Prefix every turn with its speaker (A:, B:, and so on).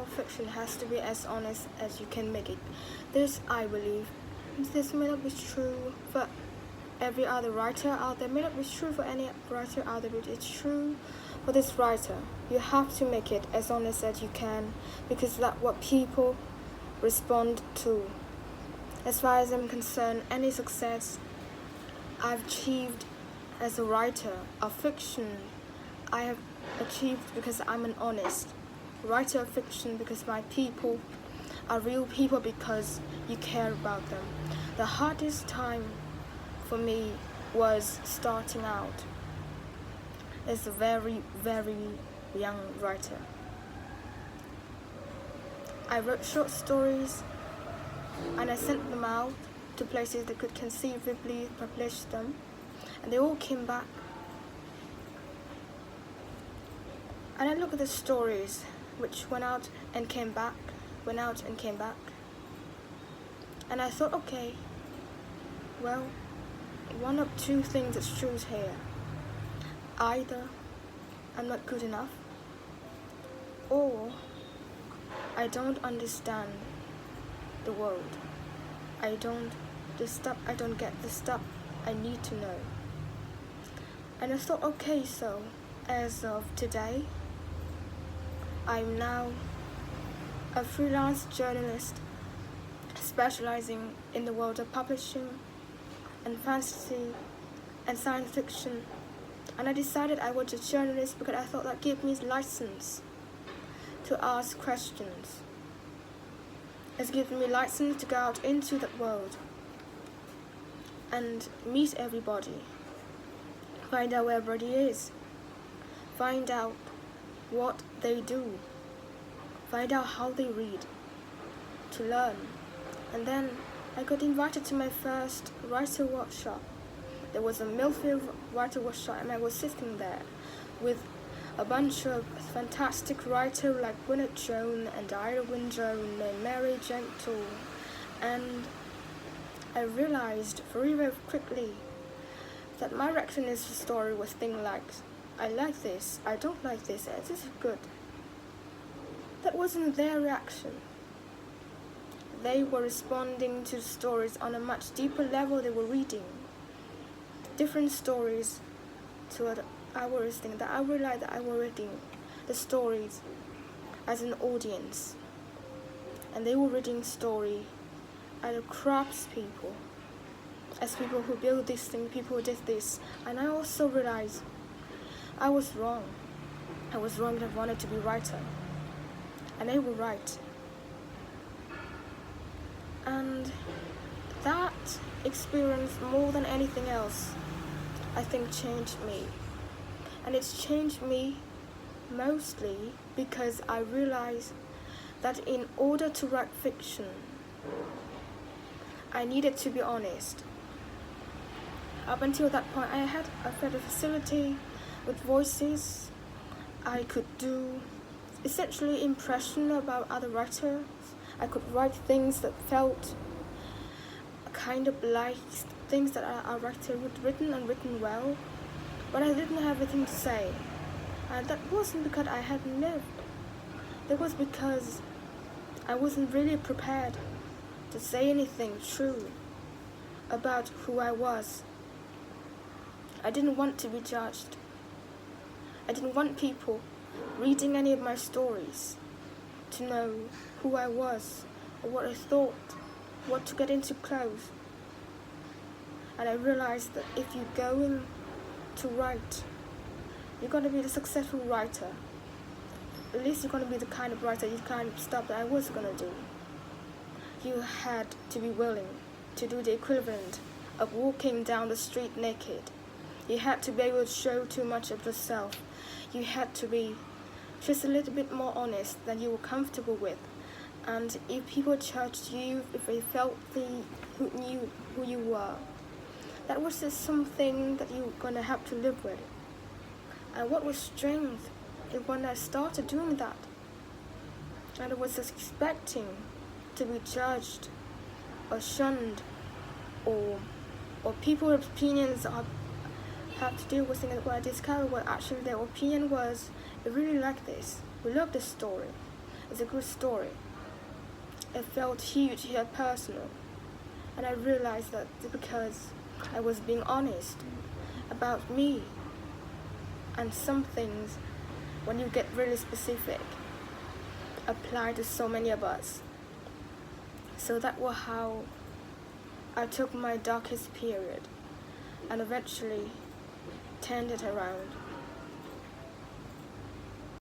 A: all fiction has to be as honest as you can make it. This, I believe, this may not be true for every other writer out there, may not be true for any writer out there, but it's true for this writer. You have to make it as honest as you can, because that's what people respond to. As far as I'm concerned, any success I've achieved as a writer of fiction, I have achieved because I'm an honest writer of fiction, because my people are real people, because you care about them. The hardest time for me was starting out as a very, very young writer. I wrote short stories and I sent them out to places that could conceivably publish them, and they all came back. And I look at the stories which went out and came back, went out and came back, and I thought, okay, well, one of two things is true here. Either I'm not good enough, or I don't understand the world. I don't get the stuff I need to know. And I thought, okay, so as of today, I'm now a freelance journalist specializing in the world of publishing and fantasy and science fiction. And I decided I was a journalist because I thought that gave me license to ask questions. It's given me license to go out into the world and meet everybody, find out where everybody is, find out what they do, find out how they read, to learn. And then I got invited to my first writer workshop. There was a Millfield writer workshop, and I was sitting there with a bunch of fantastic writers like Gwyneth Jones and Ira Wynne-Jones and Mary Gentle, and I realized very, very quickly that my reaction to the story was things like, I like this, I don't like this, this is good. That wasn't their reaction. They were responding to the stories on a much deeper level. They were reading different stories to what I was thinking, that I realized that I was reading the stories as an audience, and they were reading story as crafts people, as people who build this thing, people who did this. And I also realized I was wrong. I was wrong that I wanted to be a writer, and they were right. And that experience, more than anything else, I think changed me. And it's changed me mostly because I realized that in order to write fiction, I needed to be honest. Up until that point, I had a facility with voices. I could do essentially impression about other writers. I could write things that felt kind of like things that a writer would written and written well, but I didn't have anything to say. And that wasn't because I hadn't lived. That was because I wasn't really prepared to say anything true about who I was. I didn't want to be judged. I didn't want people reading any of my stories to know who I was or what I thought, what to get into clothes. And I realized that if you're going to write, you're going to be the successful writer. At least you're going to be the kind of writer, the kind of stuff that I was going to do. You had to be willing to do the equivalent of walking down the street naked. You had to be able to show too much of yourself. You had to be just a little bit more honest than you were comfortable with. And if people judged you, if they felt who knew who you were, that was just something that you were going to have to live with. And what was strange is when I started doing that, and I was expecting to be judged or shunned, or people's opinions have to deal with things. What I discovered was actually their opinion was, we really like this, we love this story, It's a good story. It felt huge yet personal, and I realized that because I was being honest about me, and some things, when you get really specific, apply to so many of us. So that was how I took my darkest period and eventually turned it around.